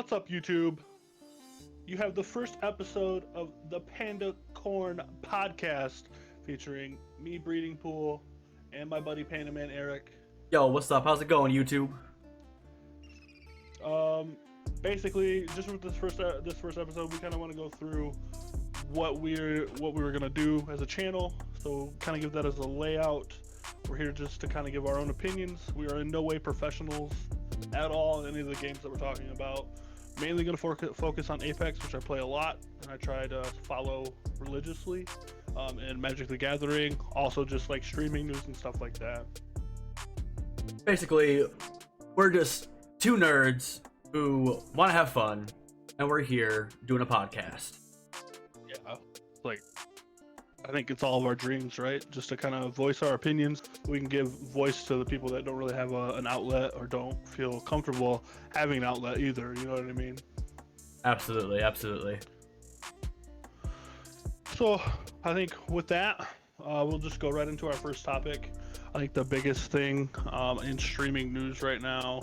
What's up, YouTube? You have the first episode of the Pandicorn Podcast featuring me, Breedingpool, and my buddy PandaManAeryck. Yo, what's up? How's it going, YouTube? Basically, just with this first episode, we kind of want to go through what we were gonna do as a channel. So, kind of give that as a layout. We're here just to kind of give our own opinions. We are in no way professionals at all in any of the games that we're talking about. Mainly going to focus on Apex, which I play a lot, and I try to follow religiously, and Magic the Gathering, also just like streaming news and stuff like that. Basically, we're just two nerds who want to have fun, and we're here doing a podcast. Yeah, like, I think it's all of our dreams, right? Just to kind of voice our opinions. We can give voice to the people that don't really have an outlet or don't feel comfortable having an outlet either. You know what I mean? Absolutely, absolutely. So I think with that, we'll just go right into our first topic. I think the biggest thing in streaming news right now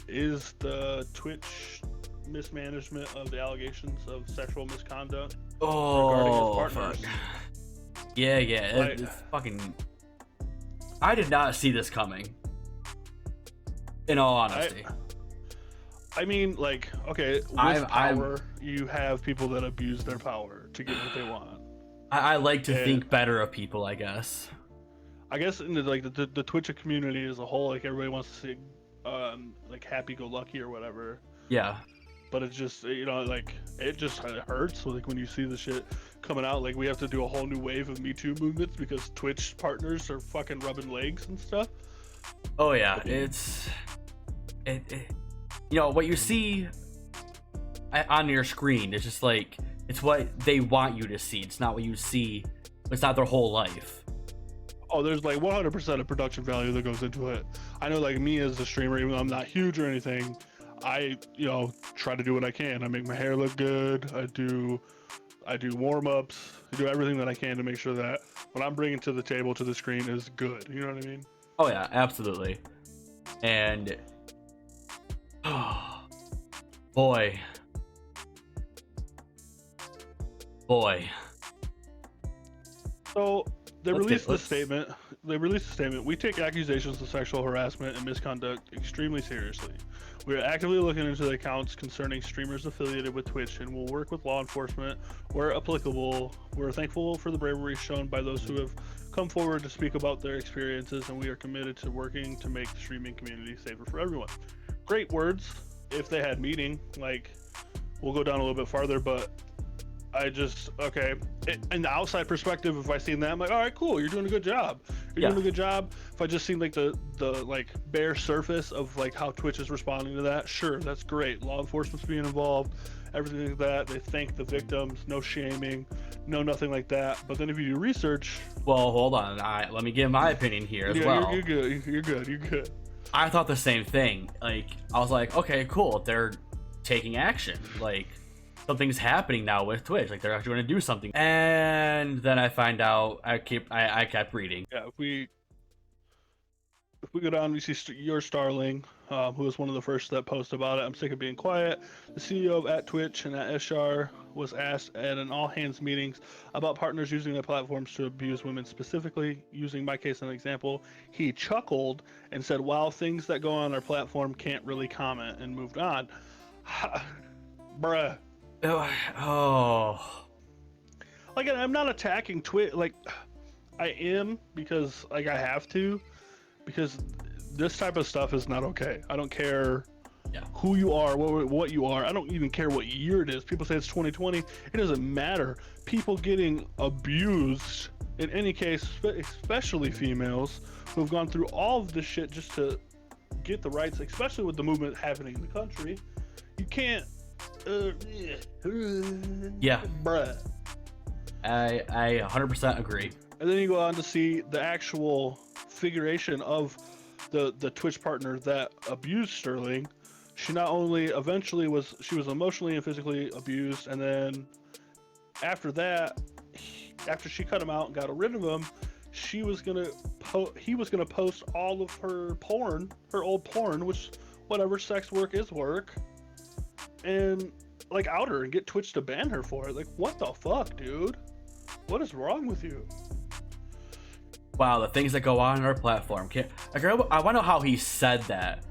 is the Twitch mismanagement of the allegations of sexual misconduct regarding his partners. Fuck. Yeah, it's fucking... I did not see this coming. In all honesty. I mean, like, okay, with power, you have people that abuse their power to get what they want. I like to think better of people, I guess. I guess in the Twitch community as a whole, like, everybody wants to see, like, happy-go-lucky or whatever. Yeah. But it's just, you know, like, it just hurts, like, when you see the shit coming out. Like, we have to do a whole new wave of Me Too movements because Twitch partners are fucking rubbing legs and stuff. Oh, yeah, you know, what you see on your screen is just, like, it's what they want you to see. It's not what you see. It's not their whole life. Oh, there's, like, 100% of production value that goes into it. I know, like, me as a streamer, even though I'm not huge or anything, I, you know, try to do what I can. I make my hair look good. I do warm-ups. I do everything that I can to make sure that what I'm bringing to the table, to the screen, is good. You know what I mean? Oh, yeah, absolutely. And... Boy. So, they released a statement. We take accusations of sexual harassment and misconduct extremely seriously. We are actively looking into the accounts concerning streamers affiliated with Twitch and will work with law enforcement where applicable. We're thankful for the bravery shown by those who have come forward to speak about their experiences, and we are committed to working to make the streaming community safer for everyone. Great words. If they had meaning, like, we'll go down a little bit farther, but I just, in the outside perspective, if I seen that, I'm like, all right, cool, you're doing a good job. You're doing a good job. If I just seen, like, the like, bare surface of, like, how Twitch is responding to that, sure, that's great. Law enforcement's being involved, everything like that. They thank the victims, no shaming, no nothing like that. But then if you do research... Well, hold on. Let me give my opinion here as well. You're good. I thought the same thing. Like, I was like, okay, cool, they're taking action. Like... something's happening now with Twitch, like they're actually going to do something. And then I find out I kept reading. Yeah, if we go down, we see your Starling, who was one of the first that posted about it. I'm sick of being quiet. The CEO of @Twitch and @SR was asked at an all-hands meetings about partners using their platforms to abuse women, specifically using my case as an example. He chuckled and said, "Wow, things that go on our platform can't really comment," and moved on. Bruh. Oh. Like, I'm not attacking Twitch. Like, I am because, like, I have to, because this type of stuff is not okay. I don't care who you are, what you are. I don't even care what year it is. People say it's 2020. It doesn't matter. People getting abused, in any case, especially females, who have gone through all of this shit just to get the rights, especially with the movement happening in the country. You can't... yeah, bruh. I 100% agree. And then you go on to see the actual figuration of the Twitch partner that abused Sterling. She not only eventually was emotionally and physically abused, and then after that, after she cut him out and got rid of him, he was gonna post all of her porn, her old porn, which, whatever, sex work is work, and like out her and get Twitch to ban her for it. Like, what the fuck, dude? What is wrong with you? Wow, the things that go on our platform. I want to know how he said that.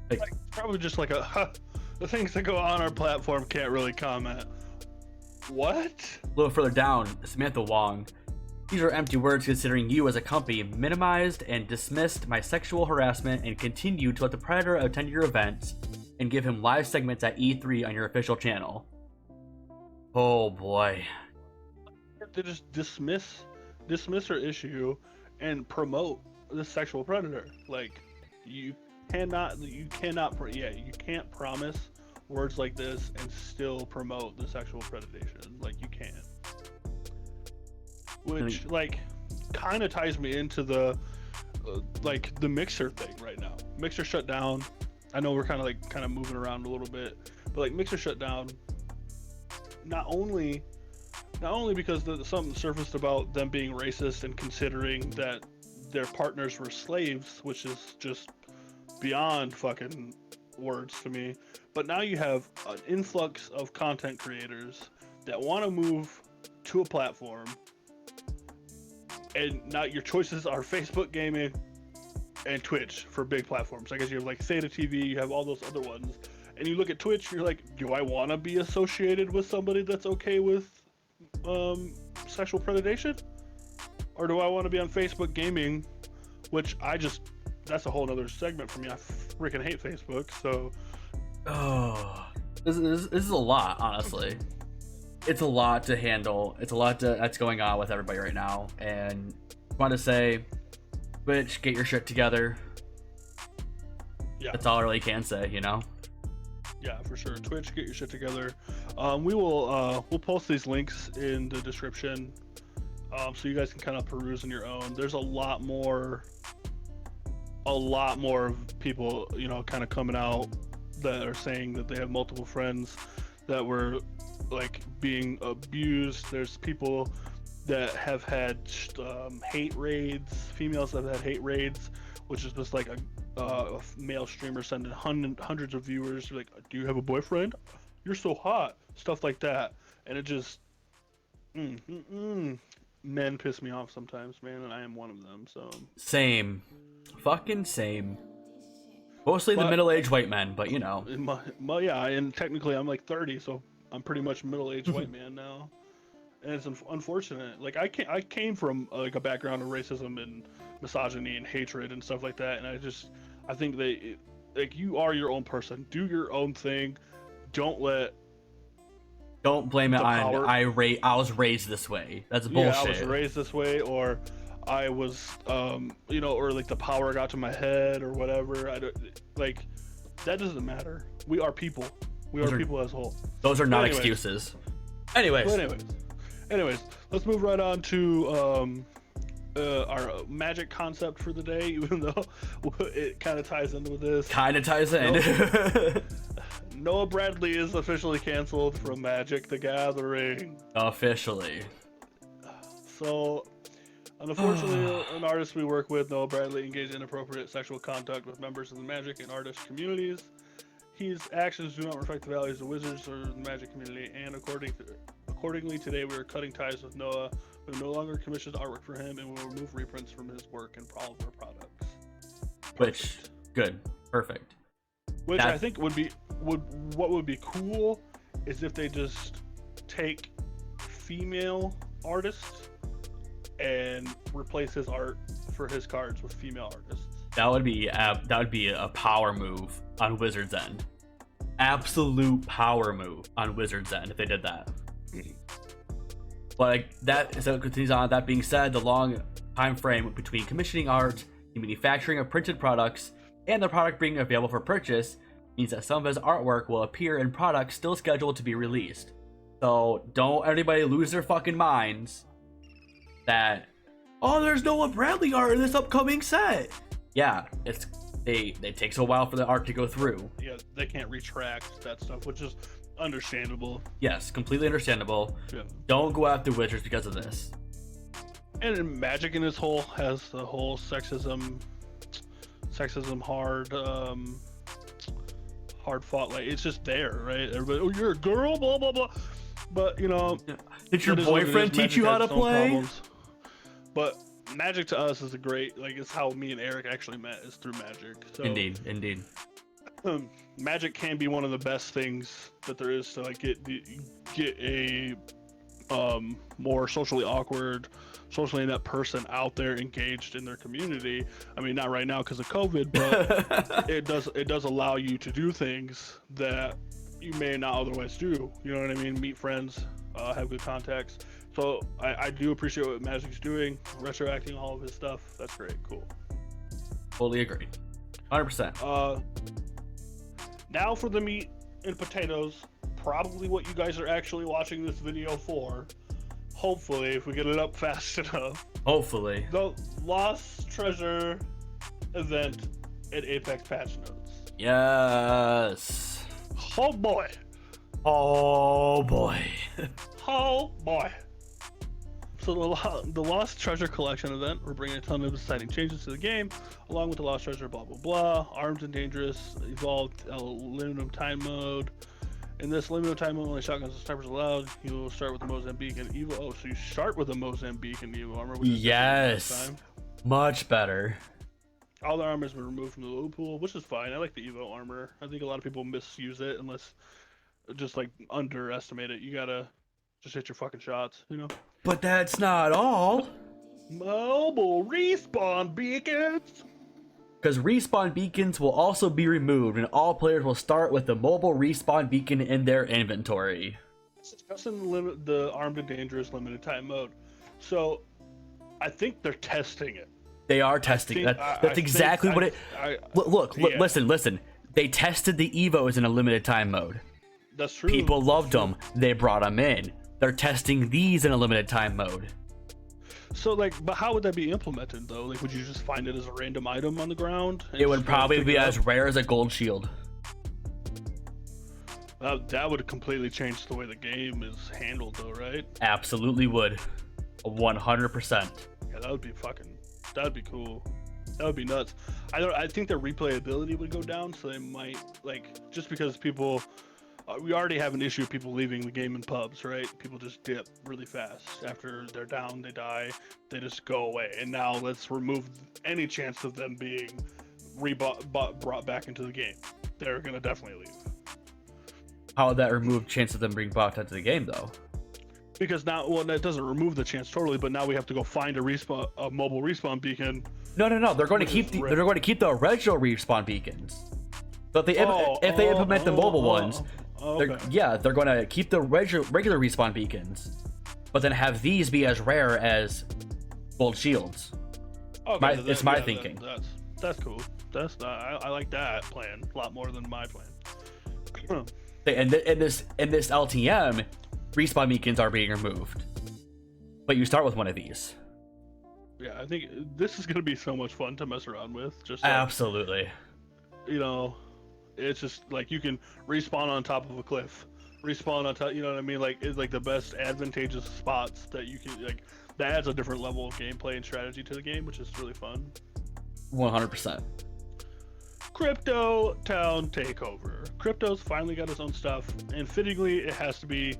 Like probably just like the things that go on our platform can't really comment. What? A little further down, Samantha Wong. These are empty words considering you as a company minimized and dismissed my sexual harassment and continued to let the predator attend your events and give him live segments at E3 on your official channel. Oh boy. They just dismiss her issue and promote the sexual predator. Like, you can't promise words like this and still promote the sexual predation. Like, you can't. Which like kind of ties me into the like the Mixer thing right now. Mixer shut down. I know we're kind of moving around a little bit, but like Mixer shut down. Not only because something surfaced about them being racist and considering that their partners were slaves, which is just beyond fucking words to me. But now you have an influx of content creators that want to move to a platform, and now your choices are Facebook gaming and Twitch for big platforms. I guess you have like Theta TV, you have all those other ones, and you look at Twitch, you're like, do I want to be associated with somebody that's okay with sexual predation, or do I want to be on Facebook gaming, which that's a whole nother segment for me. I freaking hate Facebook. So this is a lot, honestly. It's a lot to handle. It's a lot that's going on with everybody right now, and I want to say, Twitch, get your shit together. Yeah, that's all I really can say, you know. Yeah, for sure. Twitch, get your shit together. We'll post these links in the description, so you guys can kind of peruse on your own. There's a lot more people, you know, kind of coming out that are saying that they have multiple friends that were like being abused. There's people that have had hate raids, females that have had hate raids, which is just like a male streamer sending hundreds of viewers like, do you have a boyfriend? You're so hot, stuff like that. And it just men piss me off sometimes, man, and I am one of them. So same. Fucking same. Mostly the middle-aged white men, but you know. Yeah, and technically I'm like 30, so I'm pretty much a middle-aged white man now. And it's unfortunate. Like I came from like a background of racism and misogyny and hatred and stuff like that, and I think like you are your own person. Do your own thing. Don't blame it on I was raised this way. That's bullshit. Yeah, I was raised this way, or I was you know, or like the power got to my head or whatever. Like that doesn't matter. We are people. We are people as a whole. Those are not excuses. Anyways, let's move right on to our magic concept for the day, even though it kind of ties into this. Noah Bradley is officially canceled from Magic the Gathering. Officially. So, unfortunately, an artist we work with, Noah Bradley, engaged in inappropriate sexual contact with members of the Magic and artist communities. His actions do not reflect the values of Wizards or the Magic community, and accordingly, today we are cutting ties with Noah, who no longer commissions artwork for him, and will remove reprints from his work and all of our products. Which, good, perfect. Which I think what would be cool is if they just take female artists and replace his art for his cards with female artists. That would be a power move on Wizards' end. Absolute power move on Wizards' end if they did that. But like that, so it continues on. That being said, the long time frame between commissioning art, the manufacturing of printed products, and the product being available for purchase means that some of his artwork will appear in products still scheduled to be released. So don't anybody lose their fucking minds that, oh, there's Noah Bradley art in this upcoming set. Yeah, it takes a while for the art to go through. Yeah, they can't retract that stuff, which is understandable. Yes, completely understandable. Yeah. Don't go after Wizards because of this. And Magic in its whole has the whole sexism hard fought. Like it's just there, right? Everybody, oh, you're a girl, blah blah blah. But you know, did your boyfriend teach you how to play? Problems. But Magic to us is a great, like, it's how me and Eric actually met, is through Magic. So, Indeed. Magic can be one of the best things that there is to like get a more socially awkward, socially inept person out there engaged in their community. I mean, not right now because of COVID, but it does allow you to do things that you may not otherwise do. You know what I mean? Meet friends, have good contacts. So I do appreciate what Magic's doing, retroacting all of his stuff. That's great, cool. Fully agreed, 100%. Now for the meat and potatoes, probably what you guys are actually watching this video for. Hopefully, if we get it up fast enough. Hopefully. The Lost Treasure event at Apex patch notes. Yes. Oh boy. Oh boy. Oh boy. So the Lost Treasure Collection event, we're bringing a ton of exciting changes to the game, along with the Lost Treasure, blah blah blah, Armed and Dangerous, evolved aluminum time mode. In this limited time mode, only shotguns and snipers allowed. You will start with the Mozambique and Evo. Oh, so you start with the Mozambique and Evo armor. Which is yes, much better. All the armor has been removed from the loot pool, which is fine. I like the Evo armor. I think a lot of people misuse it, unless just like underestimate it. You gotta just hit your fucking shots, you know. But that's not all. Mobile respawn beacons. Because respawn beacons will also be removed, and all players will start with the mobile respawn beacon in their inventory. Just in the Armed and Dangerous limited time mode. So, I think they're testing it. They are testing. That's exactly what it. Look, yeah. Listen. They tested the Evos in a limited time mode. That's true. People loved them. They brought them in. They're testing these in a limited time mode. So, like, but how would that be implemented, though? Like, would you just find it as a random item on the ground? It would probably be as rare as a gold shield. That would completely change the way the game is handled, though, right? Absolutely would. 100%. Yeah, that would be cool. That would be nuts. I think their replayability would go down, so they might, like, just because people... we already have an issue of people leaving the game in pubs, right? People just dip really fast. After they're down, they die, they just go away. And now let's remove any chance of them being brought back into the game. They're going to definitely leave. How would that remove chance of them being brought into the game, though? Because now, well, that doesn't remove the chance totally, but now we have to go find a mobile respawn beacon. No. They're going to keep the original respawn beacons. So if they implement the mobile ones, okay. They're going to keep the regular respawn beacons, but then have these be as rare as gold shields. Okay, it's my thinking. That's cool. I like that plan a lot more than my plan. And in this LTM, respawn beacons are being removed, but you start with one of these. Yeah, I think this is going to be so much fun to mess around with. Just like, absolutely. You know. It's just like you can respawn on top of a cliff, respawn on top. You know what I mean? Like it's like the best advantageous spots that you can like. That adds a different level of gameplay and strategy to the game, which is really fun. 100%. Crypto Town Takeover. Crypto's finally got its own stuff, and fittingly, it has to be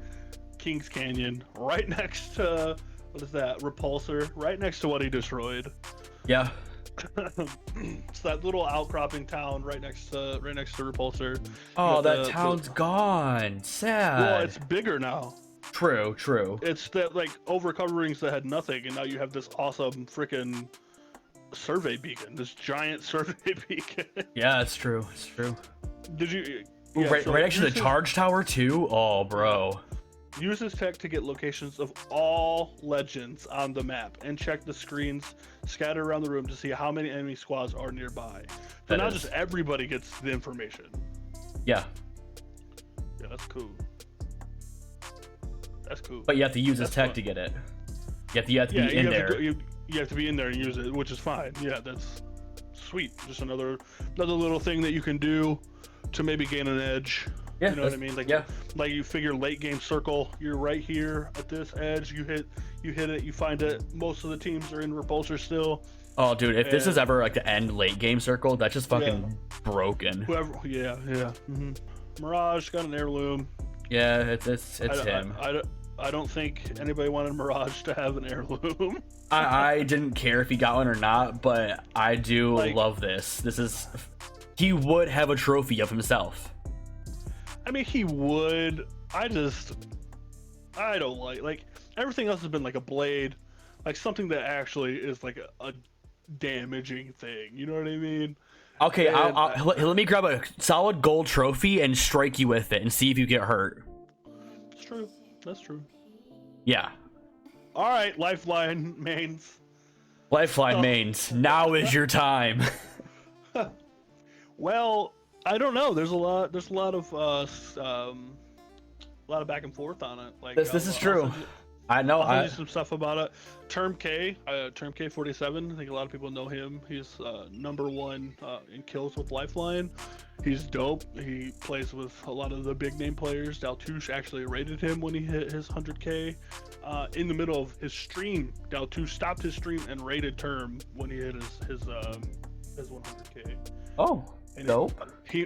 Kings Canyon, right next to what is that? Repulsor, right next to what he destroyed. Yeah. It's that little outcropping town right next to Repulsor. Oh, that town's gone. Sad. Well, it's bigger now. True. It's that like over coverings that had nothing, and now you have this awesome freaking survey beacon, this giant survey beacon. Yeah, it's true. Did you? Ooh, Yeah, right next to the this charge tower too. Oh, bro. Use this tech to get locations of all legends on the map and check the screens scattered around the room to see how many enemy squads are nearby. So now just everybody gets the information. Yeah. Yeah, that's cool. But you have to use this tech to get it. You have to be in there. You have to be in there and use it, which is fine. Yeah, that's sweet. Just another little thing that you can do to maybe gain an edge. Yeah, you know what I mean? Like, like you figure late game circle, you're right here at this edge, you hit it, you find it. Most of the teams are in Repulsor still. Oh, dude, if this is ever like the end late game circle, that's just fucking broken. Whoever, yeah. Mm-hmm. Mirage got an heirloom. Yeah, it's him. I don't think anybody wanted Mirage to have an heirloom. I didn't care if he got one or not, but I do love this. He would have a trophy of himself. I mean, he would. I don't like everything else has been like a blade, like something that actually is like a damaging thing. You know what I mean? Okay, let me grab a solid gold trophy and strike you with it and see if you get hurt. It's true. That's true. Yeah. All right, Lifeline mains. Lifeline mains. Now is your time. Well, I don't know. There's a lot of back and forth on it. Like this is true. I know. I'll tell you some stuff about it. Term K47. I think a lot of people know him. He's #1 in kills with Lifeline. He's dope. He plays with a lot of the big name players. Daltouche actually rated him when he hit his 100K. In the middle of his stream, Daltouche stopped his stream and rated Term when he hit his 100K. Oh. Nope. He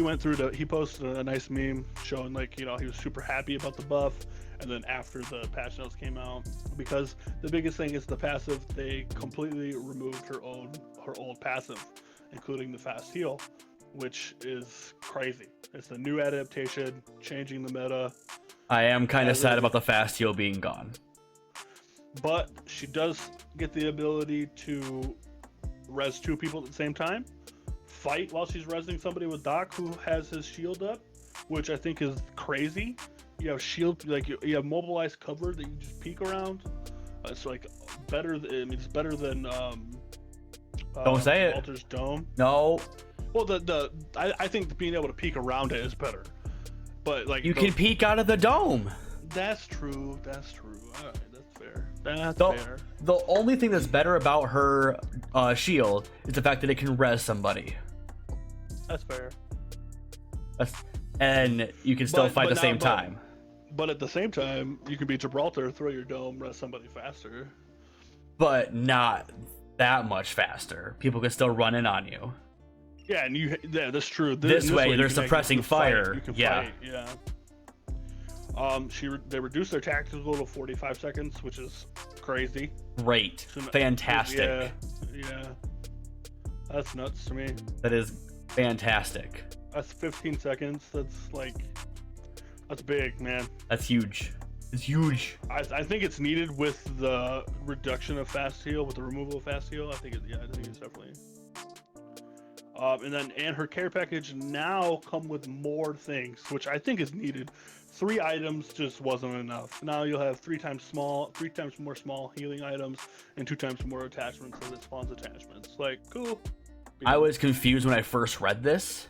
went through he posted a nice meme showing he was super happy about the buff, and then after the patch notes came out, because the biggest thing is the passive, they completely removed her old passive, including the fast heal, which is crazy. It's the new adaptation, changing the meta. I am kind of sad about the fast heal being gone. But she does get the ability to res 2 people at the same time, fight while she's resing somebody with Doc who has his shield up, which I think is crazy. You have shield, you have mobilized cover that you just peek around. It's better. It's better than don't say it. Walter's Dome. No. Well, I think being able to peek around it is better. But you can peek out of the dome. That's true. All right, that's fair. Fair. The only thing that's better about her shield is the fact that it can res somebody. That's fair. And you can still fight at the same time. But at the same time, you can be Gibraltar, throw your dome, res somebody faster. But not that much faster. People can still run in on you. Yeah, and that's true. This way they're suppressing fire. You can yeah. Fight. Yeah. They reduced their tactical to 45 seconds, which is crazy. Great. Fantastic. Yeah. That's nuts to me. That is fantastic. That's 15 seconds. That's big, man. That's huge. It's huge. I think it's needed with the reduction of fast heal, with the removal of fast heal. I think it's definitely. And her care package now come with more things, which I think is needed. 3 items just wasn't enough. Now you'll have 3 times more small healing items, and 2 times more attachments as it spawns attachments. Cool. I was confused when I first read this,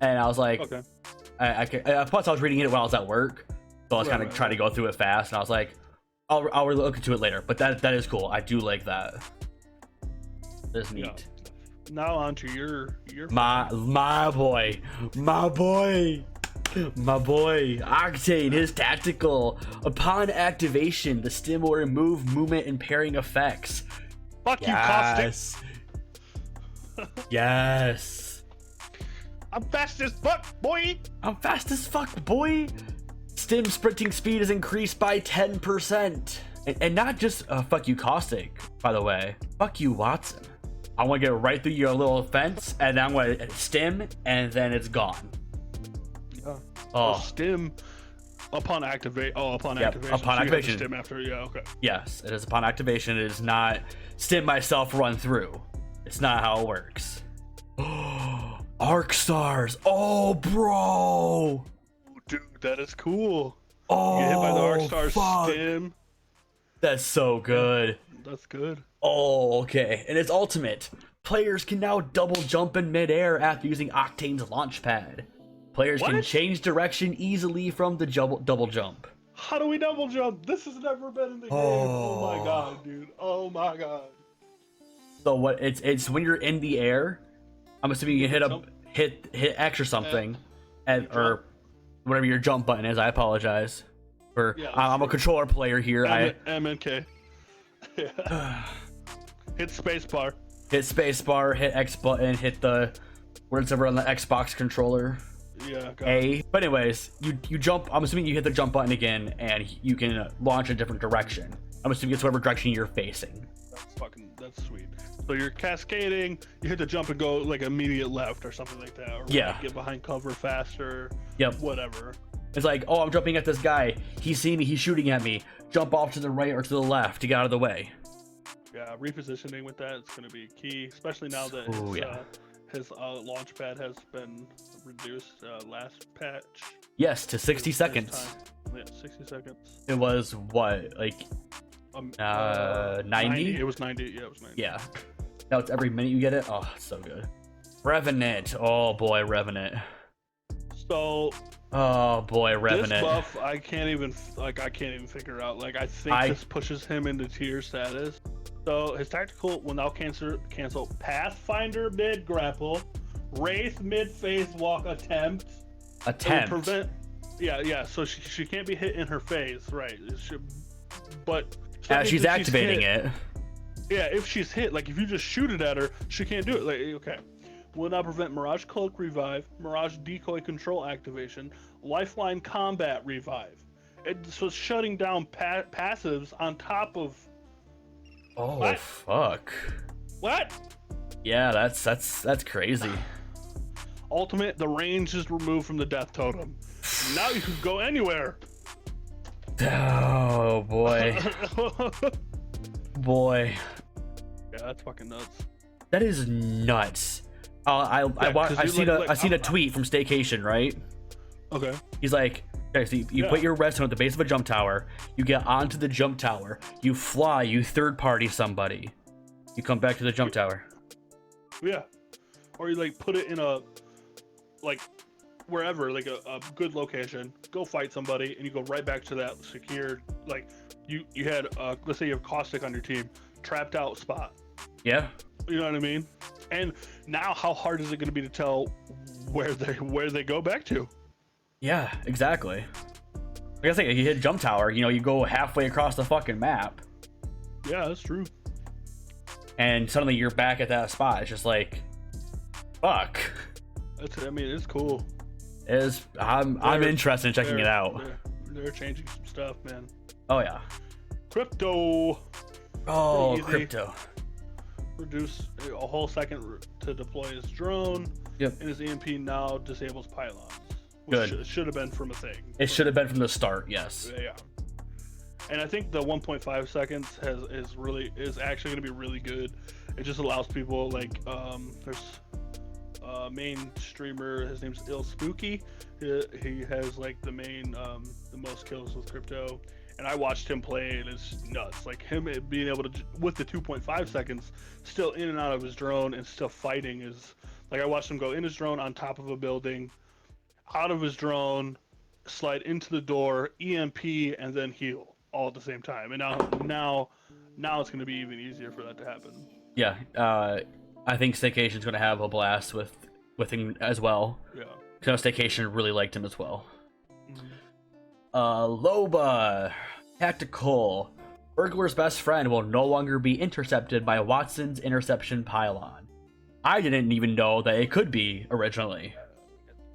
and I was like, okay. Plus I was reading it while I was at work, so I was kind of trying to go through it fast, and I was like, I'll look into it later. But that is cool. I do like that. That's neat. Yeah. Now on to your my boy Octane. His tactical, upon activation, the stim will remove movement and pairing effects. Fuck you, Caustic. Yes. I'm fast as fuck, boy. Stim sprinting speed is increased by 10%, and not just fuck you, Caustic. By the way, fuck you, Watson. I want to get right through your little fence, and then I'm going to stim, and then it's gone. Yeah. Oh. Stim upon activate. Oh, upon activation. Upon so activation. Stim after. Yeah. Okay. Yes, it is upon activation. It is not stim myself run through. It's not how it works. Arc stars. Oh, bro. Dude, that is cool. Oh, you get hit by the arc stars. Fuck. Stim. That's so good. That's good. Oh, okay. And its ultimate. Players can now double jump in midair after using Octane's launch pad. Players can change direction easily from the double jump. How do we double jump? This has never been in the game. Oh my god, dude. Oh my god. So what? It's when you're in the air. I'm assuming you can hit X or something, or whatever your jump button is. I apologize. I'm a controller player here. M and K. Yeah. Hit spacebar. Hit spacebar, hit X button, hit the words over on the Xbox controller. Yeah, got A. it. But anyways, you jump. I'm assuming you hit the jump button again, and you can launch a different direction. I'm assuming it's whatever direction you're facing. That's sweet. So you're cascading. You hit the jump and go like immediate left or something like that. Or like, get behind cover faster. Yep. Whatever. It's like, oh, I'm jumping at this guy. He's seeing me. He's shooting at me. Jump off to the right or to the left to get out of the way. Yeah, repositioning with that is going to be key, especially now that his launch pad has been reduced last patch. Yes, to 60 seconds. Yeah, 60 seconds. It was what, like 90? It was 90. Yeah, it was 90. Yeah. Now it's every minute you get it. Oh, it's so good. Revenant. Oh boy, Revenant. So. Oh boy, Revenant. This buff, I can't even figure out. Like, I think this pushes him into tier status. So his tactical will now cancel Pathfinder mid grapple, Wraith mid phase walk attempt. Prevent. Yeah. So she can't be hit in her phase, right? But she's activating it. Yeah, if she's hit, like if you just shoot it at her, she can't do it. Like, okay. Will now prevent Mirage Cloak revive, Mirage Decoy Control activation, Lifeline Combat revive. So it's shutting down passives on top of. Oh what? Fuck! What? Yeah, that's crazy. Ultimate, the range is removed from the death totem. Now you can go anywhere. Oh boy. Boy. Yeah, that's fucking nuts. That is nuts. I seen a tweet from Staycation, right? Okay. He's like, okay, so you put your redstone at the base of a jump tower, you get onto the jump tower, you fly, you third party somebody, you come back to the jump tower. Yeah. Or you like put it in a, like, wherever, like a good location, go fight somebody, and you go right back to that secure, like, you had, let's say you have Caustic on your team, trapped out spot. Yeah. You know what I mean? And now how hard is it going to be to tell where they go back to? Yeah, exactly. Like I say, you hit jump tower, you go halfway across the fucking map. Yeah, that's true. And suddenly you're back at that spot. It's just like, fuck. It's cool. I'm interested in checking it out. They're changing some stuff, man. Oh yeah. Crypto. Oh, crypto. Reduce a whole second to deploy his drone. Yep. And his EMP now disables pylons. Good. Should have been from a thing. It should have been from the start. Yes. Yeah. And I think the 1.5 seconds is actually going to be really good. It just allows people like there's a main streamer. His name's Ill Spooky. He has like the most kills with crypto. And I watched him play, and it's nuts. Like him being able to, with the 2.5 seconds, still in and out of his drone and still fighting is like I watched him go in his drone on top of a building, out of his drone, slide into the door, EMP, and then heal all at the same time. And now it's going to be even easier for that to happen. Yeah, I think Staycation's going to have a blast with him as well. Yeah, because Staycation really liked him as well. Mm-hmm. Loba. Tactical. Burglar's best friend will no longer be intercepted by Watson's interception pylon. I didn't even know that it could be originally.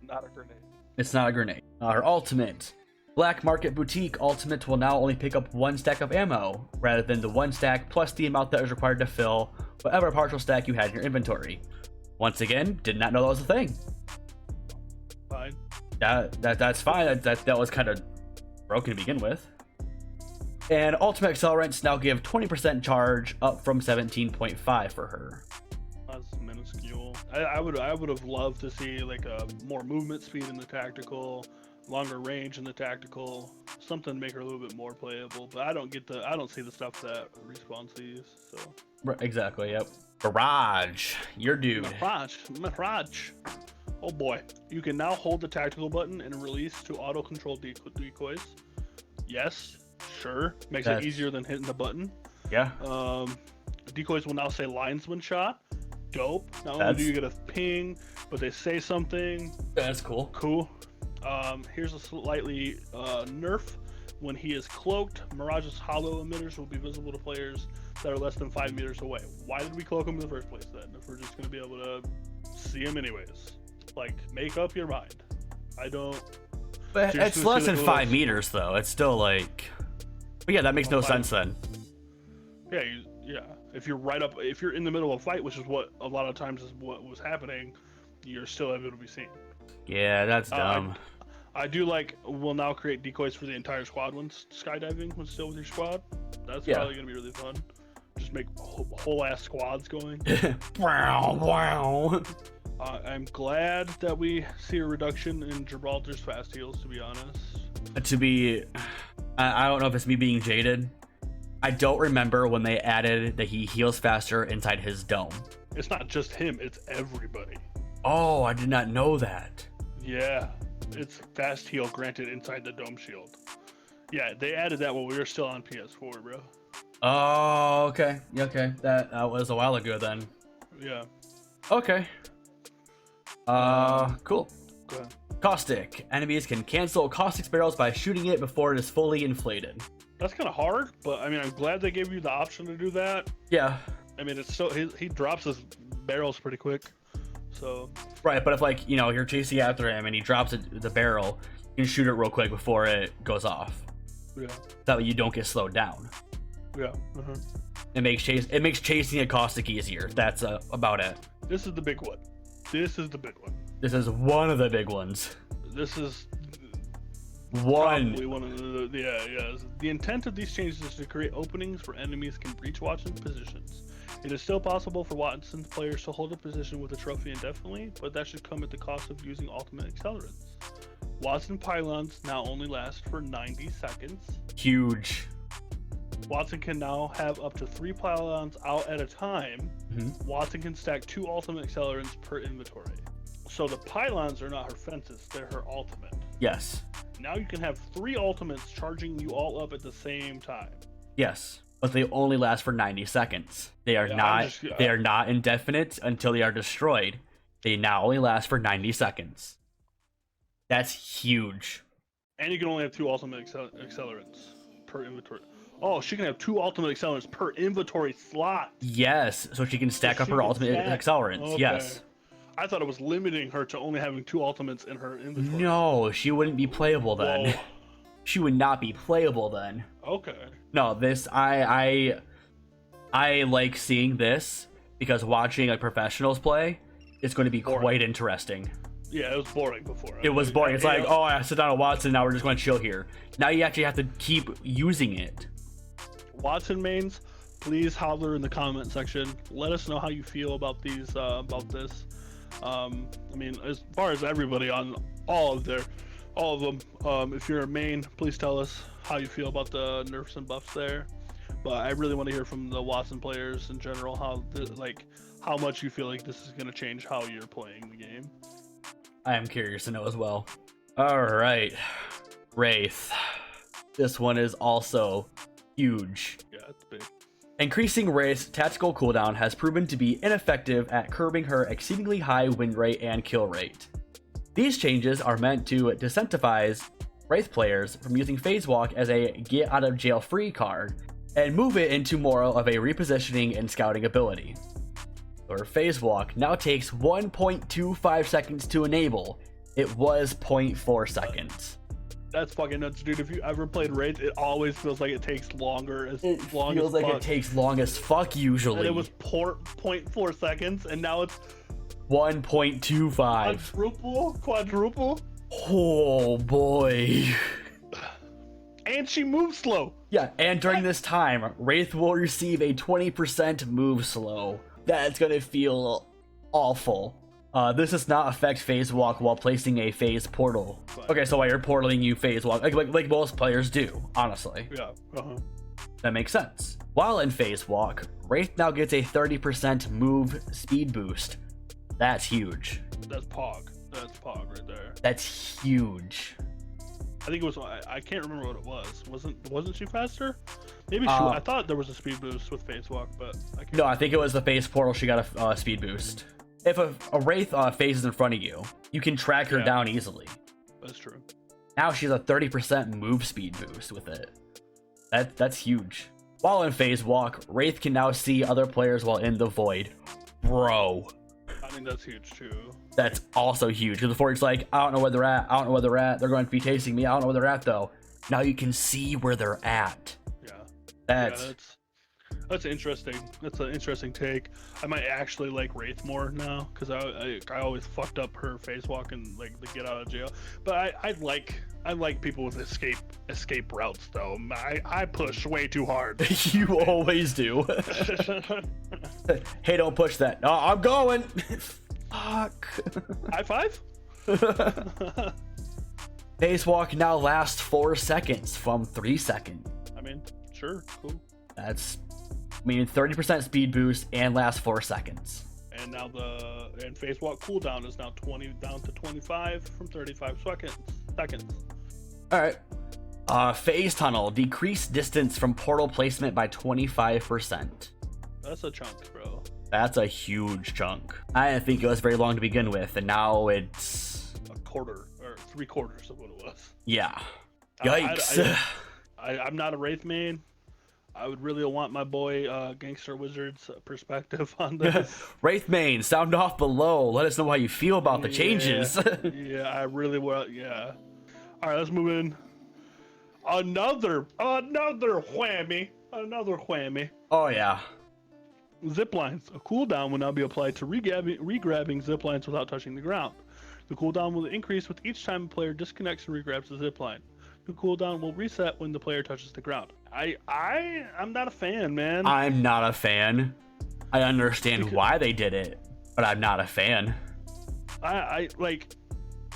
Not a grenade. It's not a grenade. Her ultimate. Black Market Boutique ultimate will now only pick up 1 stack of ammo, rather than the 1 stack plus the amount that is required to fill whatever partial stack you had in your inventory. Once again, did not know that was a thing. Fine. That's fine. That was kind of broken to begin with. And ultimate accelerants now give 20% charge, up from 17.5 for her. That's minuscule. I would have loved to see like a more movement speed in the tactical, longer range in the tactical, something to make her a little bit more playable. But I don't see the stuff that Respawn sees. So Right, exactly. Yep. Barrage, your dude. Mirage. Oh boy, you can now hold the tactical button and release to auto control decoys. Yes. Sure, makes it easier than hitting the button. Yeah. Decoys will now say linesman shot. Dope. Not only do you get a ping, but they say something. That's cool. Cool. Here's a slightly nerf. When he is cloaked, Mirage's hollow emitters will be visible to players that are less than 5 meters away. Why did we cloak him in the first place then, if we're just going to be able to see him anyways? Like, make up your mind. I don't... But so it's less than 5 meters, though. It's still like... But yeah, that makes no sense then. Yeah, yeah. If you're in the middle of a fight, which is what a lot of times is what was happening, you're still able to be seen. Yeah, that's dumb. I do like, we'll now create decoys for the entire squad when skydiving, when still with your squad. That's probably going to be really fun. Just make whole ass squads going. Wow, wow. I'm glad that we see a reduction in Gibraltar's fast heals, to be honest. I don't know if it's me being jaded. I don't remember when they added that he heals faster inside his dome. It's not just him, it's everybody. Oh, I did not know that. Yeah, it's fast heal granted inside the dome shield. Yeah, they added that when we were still on PS4, bro. Oh, okay. Okay, that was a while ago then. Yeah. Okay. Cool. Go ahead. Caustic. Enemies can cancel caustic barrels by shooting it before it is fully inflated. That's kind of hard, but I mean, I'm glad they gave you the option to do that. Yeah. I mean, it's so he drops his barrels pretty quick, so. Right, but if like you're chasing after him and he drops the barrel, you can shoot it real quick before it goes off. Yeah. That way you don't get slowed down. Yeah. It makes chasing a caustic easier. That's about it. This is the big one. This is the big one. This is one of the big ones. This is one. One of the yeah. The intent of these changes is to create openings where enemies can breach Watson's positions. It is still possible for Watson's players to hold a position with a trophy indefinitely, but that should come at the cost of using ultimate accelerants. Watson pylons now only last for 90 seconds. Huge. Watson can now have up to 3 pylons out at a time. Mm-hmm. Watson can stack 2 ultimate accelerants per inventory. So the pylons are not her fences, they're her ultimate. Yes. Now you can have 3 ultimates charging you all up at the same time. Yes, but they only last for 90 seconds. They are they are not indefinite until they are destroyed. They now only last for 90 seconds. That's huge. And you can only have 2 ultimate accelerants per inventory. Oh, she can have 2 ultimate accelerants per inventory slot. Yes, so she can stack up her ultimate accelerants. Okay. Yes. I thought it was limiting her to only having 2 ultimates in her inventory. No, she wouldn't be playable then. Whoa. She would not be playable then. Okay. No, this I like seeing this because watching like professionals play is going to be quite interesting. Yeah, it was boring before. It was boring. It's like, oh, I sit down with Watson, now we're just going to chill here. Now you actually have to keep using it. Watson mains, please holler in the comment section. Let us know how you feel about these, about this. I mean, as far as everybody on all of them, if you're a main, please tell us how you feel about the nerfs and buffs there. But I really want to hear from the Watson players in general, how much you feel like this is going to change how you're playing the game. I am curious to know as well. All right, Wraith. This one is also huge. Yeah, it's big. Increasing Wraith's tactical cooldown has proven to be ineffective at curbing her exceedingly high win rate and kill rate. These changes are meant to disincentivize Wraith players from using Phase Walk as a get out of jail free card and move it into more of a repositioning and scouting ability. Her Phase Walk now takes 1.25 seconds to enable. It was 0.4 seconds. That's fucking nuts, dude. If you ever played Wraith, it always feels like it takes longer. It feels like it takes long as fuck usually. And it was 0.4 seconds, and now it's 1.25. Quadruple. Oh boy. And she moves slow. Yeah, and during this time, Wraith will receive a 20% move slow. That's gonna feel awful. This does not affect Phase Walk while placing a Phase Portal. Okay, so while you're portaling, you Phase Walk, like most players do, honestly. Yeah, That makes sense. While in Phase Walk, Wraith now gets a 30% move speed boost. That's huge. That's Pog. That's Pog right there. That's huge. I think it was, I can't remember what it was. Wasn't she faster? Maybe she, I thought there was a speed boost with Phase Walk, but I can't No, I think it was the Phase Portal she got a speed boost. If a Wraith phases in front of you, you can track her down easily. That's true. Now she has a 30% move speed boost with it. That's huge. While in phase walk, Wraith can now see other players while in the void. Bro. I think that's huge too. That's also huge. Because before it's like, I don't know where they're at. I don't know where they're at. They're going to be chasing me. I don't know where they're at though. Now you can see where they're at. Yeah. That's interesting. That's an interesting take. I might actually like Wraith more now because I always fucked up her phase walk and like the get out of jail. But I like people with escape routes though. I push way too hard. You always do. Hey, don't push that. Oh, I'm going. Fuck. High five. Phase walk now lasts 4 seconds from 3 seconds. I mean, sure, cool. That's, 30% speed boost and lasts 4 seconds. And now the phase walk cooldown is now 20 down to 25 from 35 seconds. All right. Phase tunnel, decreased distance from portal placement by 25%. That's a chunk, bro. That's a huge chunk. I didn't think it was very long to begin with, and now it's a quarter or 3/4 of what it was. Yeah. Yikes. I'm not a Wraith main. I would really want my boy Gangster Wizard's perspective on this. Wraith main, sound off below. Let us know how you feel about the changes. Yeah, I really will. Yeah. All right, let's move in. Another whammy. Oh yeah. Zip lines. A cooldown will now be applied to regrabbing zip lines without touching the ground. The cooldown will increase with each time a player disconnects and regrabs the zip line. The cooldown will reset when the player touches the ground. I'm not a fan, man. I'm not a fan. I understand why they did it, but I'm not a fan. I like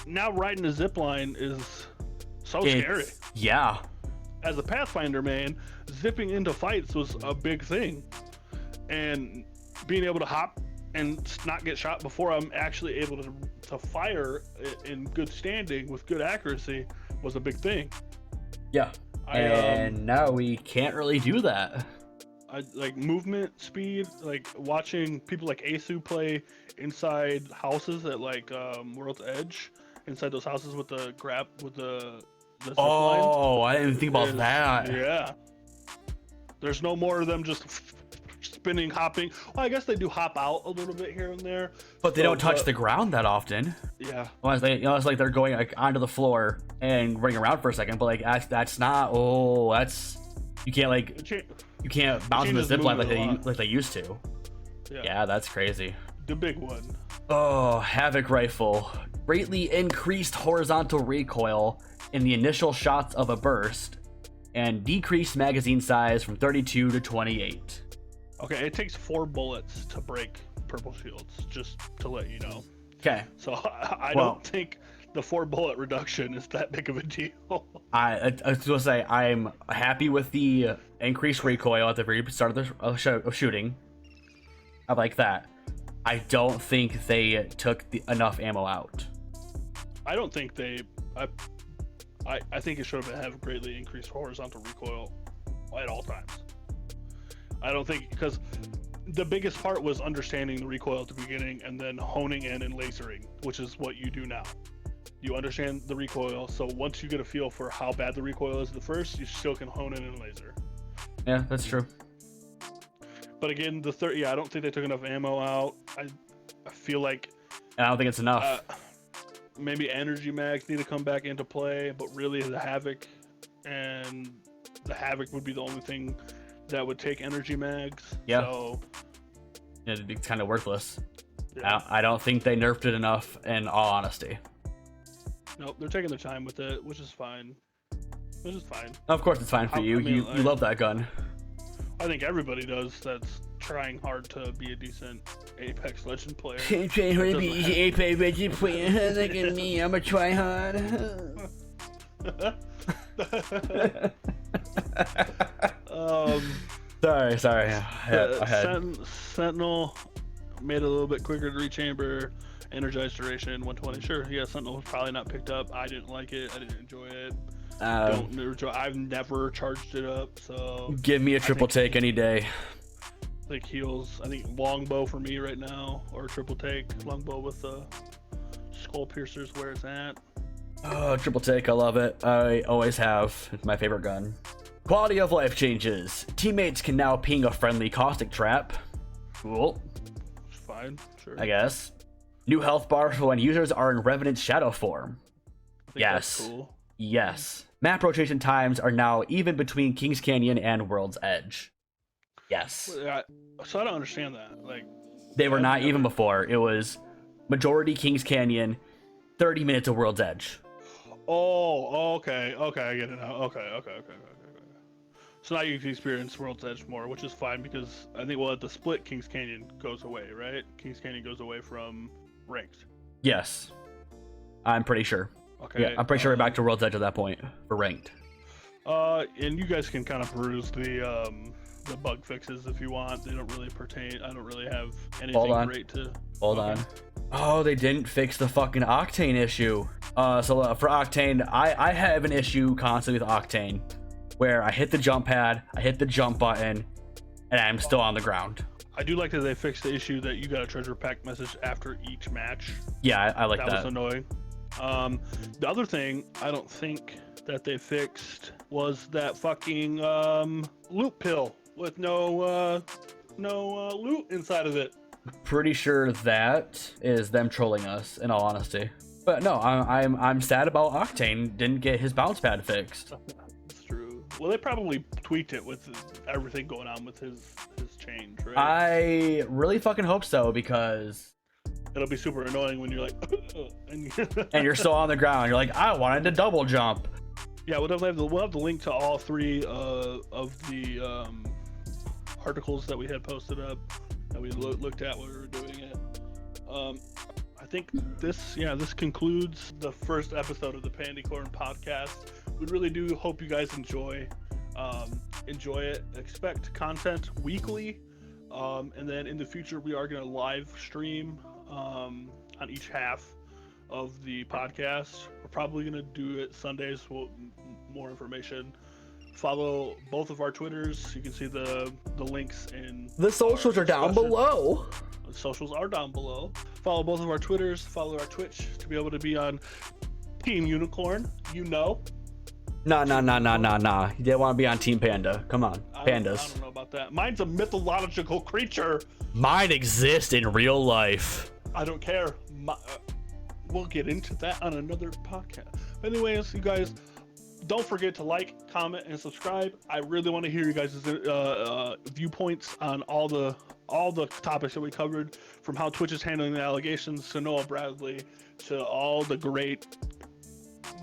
now riding a zip line is so scary. Yeah. As a Pathfinder man, zipping into fights was a big thing. And being able to hop and not get shot before I'm actually able to fire in good standing with good accuracy was a big thing. Yeah. And now we can't really do that. I like movement speed, like watching people like Asu play inside houses at like World's Edge, inside those houses with the zip line. I didn't think about that. Yeah. There's no more of them just spinning, hopping. Well, I guess they do hop out a little bit here and there, but they don't touch the ground that often. Yeah. Unless they, it's like they're going like onto the floor and running around for a second. But like that's not. Oh, that's you can't like you can't bounce in the zip line like they used to. Yeah, that's crazy. The big one. Oh, Havoc Rifle. Greatly increased horizontal recoil in the initial shots of a burst, and decreased magazine size from 32 to 28. Okay, it takes 4 bullets to break purple shields, just to let you know. Okay. So I don't think the 4 bullet reduction is that big of a deal. I was gonna say I'm happy with the increased recoil at the very start of shooting. I like that. I don't think they took enough ammo out. I don't think they. I think it should have greatly increased horizontal recoil at all times. I don't think, because the biggest part was understanding the recoil at the beginning and then honing in and lasering, which is what you do now. You understand the recoil, so once you get a feel for how bad the recoil is at the first, you still can hone in and laser. Yeah, that's true. But again, I don't think they took enough ammo out. I feel like I don't think it's enough. Maybe energy mags need to come back into play, but really the Havoc would be the only thing that would take energy mags. Yeah. So it'd be kind of worthless. Yeah. I don't think they nerfed it enough, in all honesty. Nope, they're taking their time with it, which is fine. Of course it's fine for you. You love that gun. I think everybody does that's trying hard to be a decent Apex Legend player. I'm trying hard to be an Apex Legend player. Look at me, I'm a tryhard. Sorry. Sentinel made it a little bit quicker to rechamber. Energized duration 120. Sure, yeah, Sentinel was probably not picked up. I didn't like it. I didn't enjoy it. I've never charged it up. So give me a triple take any day. I think heals. I think longbow for me right now, or triple take longbow with the skull piercers where it's at. Oh, triple take, I love it. I always have. It's my favorite gun. Quality of life changes. Teammates can now ping a friendly caustic trap. Cool. Fine, sure. I guess. New health bar for when users are in Revenant's shadow form. Yes. Cool. Yes. Map rotation times are now even between Kings Canyon and World's Edge. Yes. So I don't understand that. Like, they were not even before. It was majority Kings Canyon, 30 minutes of World's Edge. Oh, okay, I get it now. Okay. So now you can experience World's Edge more, which is fine because I think at the split, Kings Canyon goes away, right? Kings Canyon goes away from ranked. Yes, I'm pretty sure. Okay. Yeah, I'm pretty sure we're back to World's Edge at that point for ranked. And you guys can kind of peruse the bug fixes if you want. They don't really pertain. I don't really have anything great to. Hold on. Oh, they didn't fix the fucking Octane issue. So for Octane, I have an issue constantly with Octane, where I hit the jump pad, I hit the jump button, and I'm still on the ground. I do like that they fixed the issue that you got a treasure pack message after each match. Yeah, I like that. That was annoying. The other thing I don't think that they fixed was that fucking loot pill with no loot inside of it. Pretty sure that is them trolling us, in all honesty. But no, I'm sad about Octane didn't get his bounce pad fixed. It's true. Well, they probably tweaked it with everything going on with his change, right? I really fucking hope so, because it'll be super annoying when you're like, and you're still on the ground. You're like, I wanted to double jump. Yeah, we'll have the link to all three of the articles that we had posted up that we looked at when we were doing it. I think this concludes the first episode of the Pandicorn Podcast. We really do hope you guys enjoy it. Expect content weekly, and then in the future we are going to live stream on each half of the podcast. We're probably going to do it Sundays. More information. Follow both of our Twitters. You can see the links in the socials are down below. The socials are down below. Follow both of our Twitters. Follow our Twitch to be able to be on Team Unicorn. Nah. They want to be on Team Panda. Come on, pandas. I don't know about that. Mine's a mythological creature. Mine exists in real life. I don't care. We'll get into that on another podcast. But anyways, you guys, don't forget to like, comment, and subscribe. I really want to hear you guys' viewpoints on all the topics that we covered, from how Twitch is handling the allegations to Noah Bradley to all the great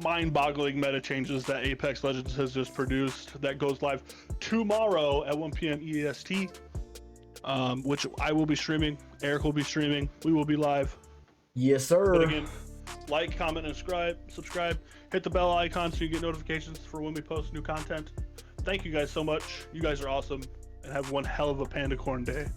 mind-boggling meta changes that Apex Legends has just produced. That goes live tomorrow at 1 p.m. EST, which I will be streaming. Eric will be streaming. We will be live. Yes, sir. But again, like, comment, and subscribe. Hit the bell icon so you get notifications for when we post new content. Thank you guys so much. You guys are awesome, and have one hell of a Pandicorn day.